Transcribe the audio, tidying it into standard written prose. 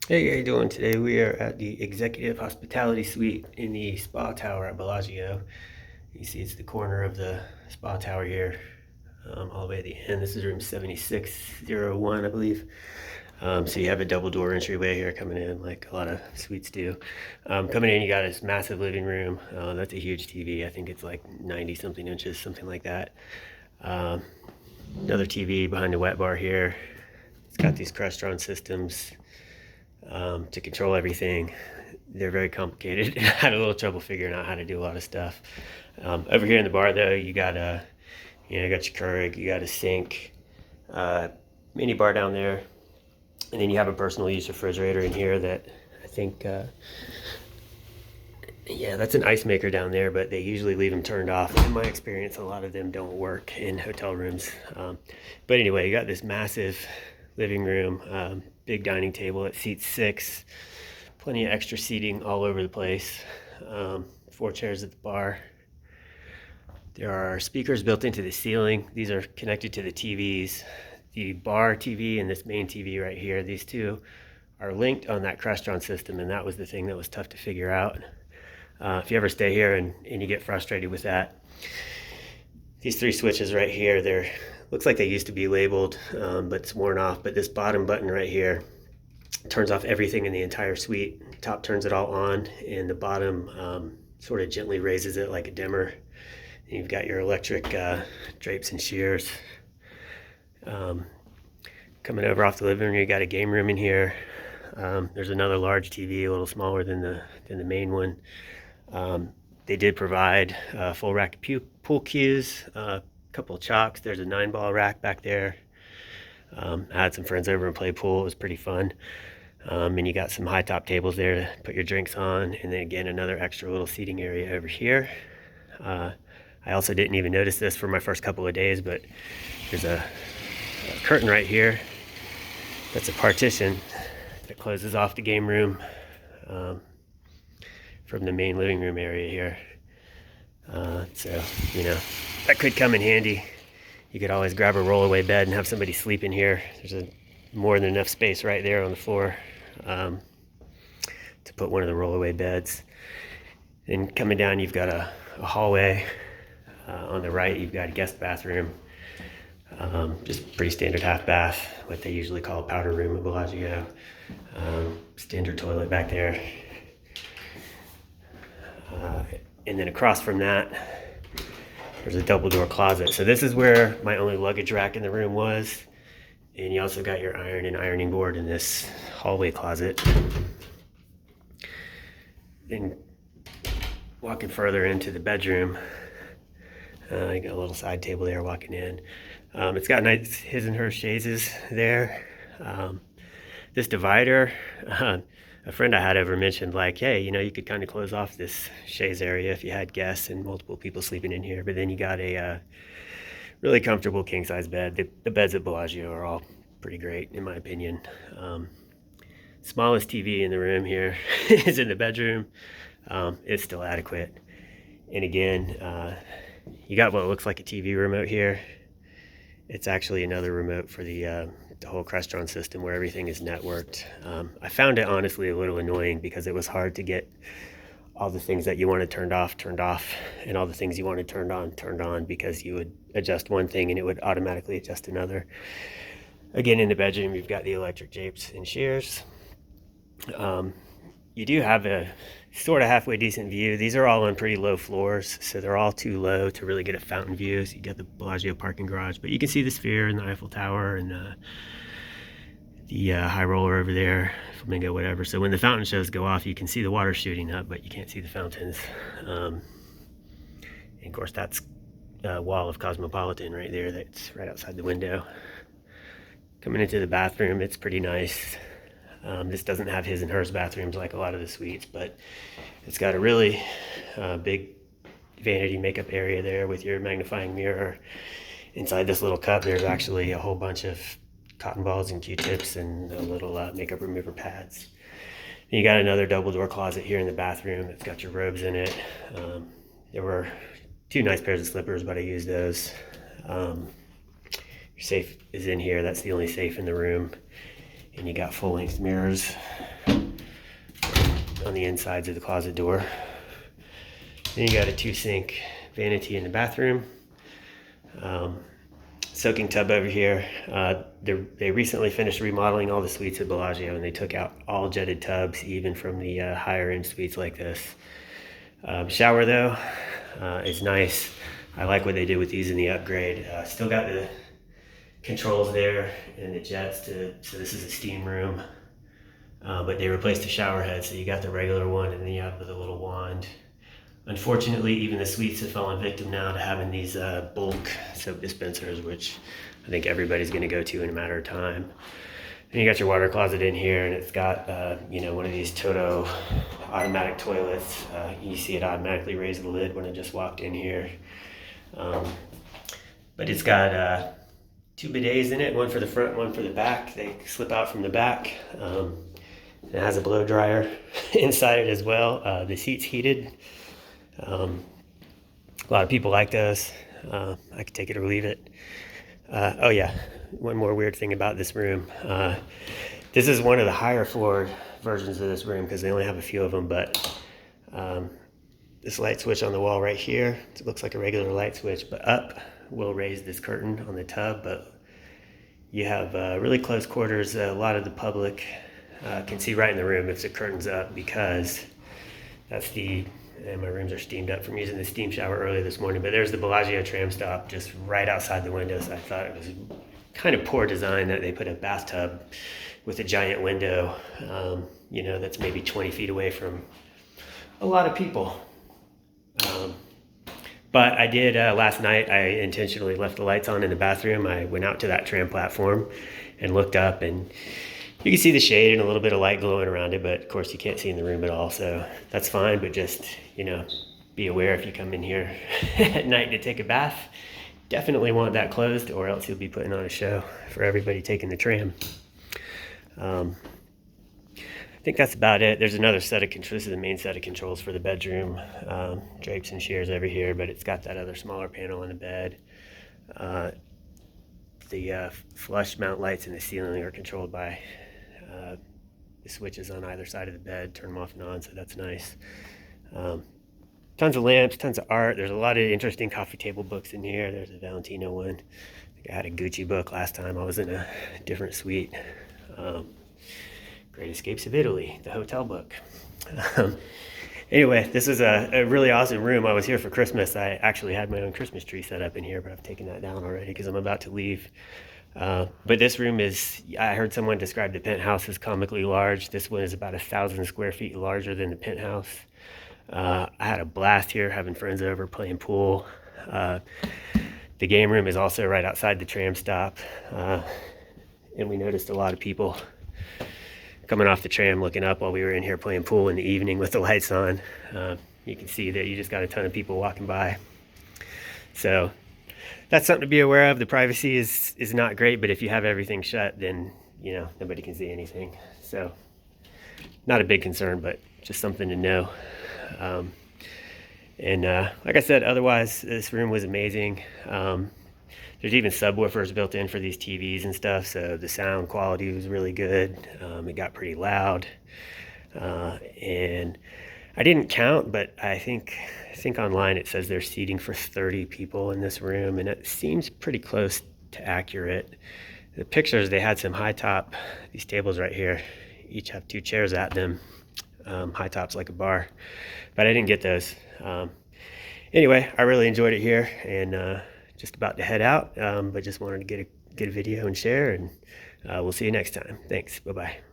Hey, how you doing today? We are at the Executive Hospitality Suite in the Spa Tower at Bellagio. You see it's the corner of the Spa Tower here, all the way at the end. This is room 7601, I believe. So you have a double door entryway here coming in, like a lot of suites do. Coming in, you got this massive living room. That's a huge TV. I think it's like 90 something inches, something like that. Um, Another TV behind the wet bar here. It's got these Crestron systems to control everything. They're very complicated. I had a little trouble figuring out how to do a lot of stuff. Over here in the bar, though, you got you got your Keurig, you got a sink, mini bar down there, and then you have a personal use refrigerator in here that I think, yeah, that's an ice maker down there, but they usually leave them turned off. In my experience, a lot of them don't work in hotel rooms. But anyway, you got this massive living room, big dining table. It seats six, plenty of extra seating all over the place. Four chairs at the bar. There are speakers built into the ceiling. These are connected to the TVs. The bar TV and this main TV right here, these two are linked on that Crestron system, and that was the thing that was tough to figure out. If you ever stay here and you get frustrated with that, these three switches right here, they're looks like they used to be labeled, but it's worn off. But this bottom button right here turns off everything in the entire suite. Top turns it all on, and the bottom sort of gently raises it like a dimmer. And you've got your electric drapes and shears. Coming over off the living room, you got a game room in here. There's another large TV, a little smaller than the main one. They did provide full rack pool cues, a couple of chalks. There's a 9-ball rack back there. I had some friends over and play pool. It was pretty fun. And you got some high top tables there to put your drinks on. And then again, another extra little seating area over here. I also didn't even notice this for my first couple of days, but there's a curtain right here that's a partition that closes off the game room from the main living room area here. So, that could come in handy. You could always grab a rollaway bed and have somebody sleep in here. There's more than enough space right there on the floor to put one of the rollaway beds. Then coming down, you've got a hallway. On the right, you've got a guest bathroom. Just pretty standard half bath, what they usually call a powder room at Bellagio. Standard toilet back there. And then across from that, there's a double door closet. So this is where my only luggage rack in the room was. And you also got your iron and ironing board in this hallway closet. Then walking further into the bedroom, you got a little side table there walking in. It's got nice his and her chaises there. This divider, a friend I had over mentioned, like, hey, you could kind of close off this chaise area if you had guests and multiple people sleeping in here. But then you got a really comfortable king size bed. The beds at Bellagio are all pretty great, in my opinion. Smallest TV in the room here is in the bedroom. It's still adequate. And again, you got what looks like a TV remote here. It's actually another remote for the whole Crestron system where everything is networked. I found it honestly a little annoying because it was hard to get all the things that you wanted turned off, and all the things you wanted turned on, because you would adjust one thing and it would automatically adjust another. Again, in the bedroom, you've got the electric drapes and shears. You do have a sort of halfway decent view. These are all on pretty low floors, so they're all too low to really get a fountain view. So you get the Bellagio parking garage, but you can see the Sphere and the Eiffel Tower and the high roller over there, Flamingo, whatever. So when the fountain shows go off, you can see the water shooting up, but you can't see the fountains. And of course, that's a wall of Cosmopolitan right there. That's right outside the window. Coming into the bathroom, it's pretty nice. This doesn't have his and hers bathrooms like a lot of the suites, but it's got a really big vanity makeup area there with your magnifying mirror. Inside this little cup, there's actually a whole bunch of cotton balls and Q-tips and little makeup remover pads. And you got another double door closet here in the bathroom. It's got your robes in it. There were two nice pairs of slippers, but I used those. Your safe is in here. That's the only safe in the room. And you got full-length mirrors on the insides of the closet door. Then you got a 2-sink vanity in the bathroom. Soaking tub over here. They recently finished remodeling all the suites at Bellagio, and they took out all jetted tubs, even from the higher end suites like this. Shower though is nice. I like what they did with these in the upgrade. Still got the controls there and the jets so this is a steam room. But they replaced the shower head, so you got the regular one and then you have the little wand. Unfortunately, even the suites have fallen victim now to having these bulk soap dispensers, which I think everybody's going to go to in a matter of time. And you got your water closet in here, and it's got one of these Toto automatic toilets. You see it automatically raise the lid when I just walked in here. But it's got 2 bidets in it, one for the front, one for the back. They slip out from the back. It has a blow dryer inside it as well. The seat's heated. A lot of people like those. I could take it or leave it. Oh yeah, one more weird thing about this room. This is one of the higher floor versions of this room because they only have a few of them, but this light switch on the wall right here, it looks like a regular light switch, but up will raise this curtain on the tub, but you have really close quarters. A lot of the public can see right in the room if the curtain's up, because that's and my rooms are steamed up from using the steam shower earlier this morning, but there's the Bellagio tram stop just right outside the window. So I thought it was kind of poor design that they put a bathtub with a giant window, that's maybe 20 feet away from a lot of people. But I did, last night, I intentionally left the lights on in the bathroom. I went out to that tram platform and looked up, and you can see the shade and a little bit of light glowing around it, but of course you can't see in the room at all, so that's fine. But just, be aware if you come in here at night to take a bath, definitely want that closed, or else you'll be putting on a show for everybody taking the tram. I think that's about it. There's another set of controls. This is the main set of controls for the bedroom. Drapes and shears over here, but it's got that other smaller panel in the bed. The flush mount lights in the ceiling are controlled by the switches on either side of the bed. Turn them off and on, so that's nice. Tons of lamps, tons of art. There's a lot of interesting coffee table books in here. There's a Valentino one. I think I had a Gucci book last time I was in a different suite. Great Escapes of Italy, the hotel book. Anyway, this is a really awesome room. I was here for Christmas. I actually had my own Christmas tree set up in here, but I've taken that down already because I'm about to leave. But this room I heard someone describe the penthouse as comically large. This one is about 1,000 square feet larger than the penthouse. I had a blast here having friends over playing pool. The game room is also right outside the tram stop. And we noticed a lot of people coming off the tram looking up while we were in here playing pool in the evening with the lights on. You can see that you just got a ton of people walking by. So that's something to be aware of. The privacy is not great, but if you have everything shut, then nobody can see anything. So not a big concern, but just something to know. Like I said, otherwise this room was amazing. There's even subwoofers built in for these TVs and stuff, so the sound quality was really good. It got pretty loud, and I didn't count, but I think online it says there's seating for 30 people in this room, and it seems pretty close to accurate. The pictures, they had some high top. These tables right here each have 2 chairs at them. High tops like a bar, but I didn't get those. Anyway, I really enjoyed it here, and just about to head out, but just wanted to get a video and share, and we'll see you next time. Thanks. Bye-bye.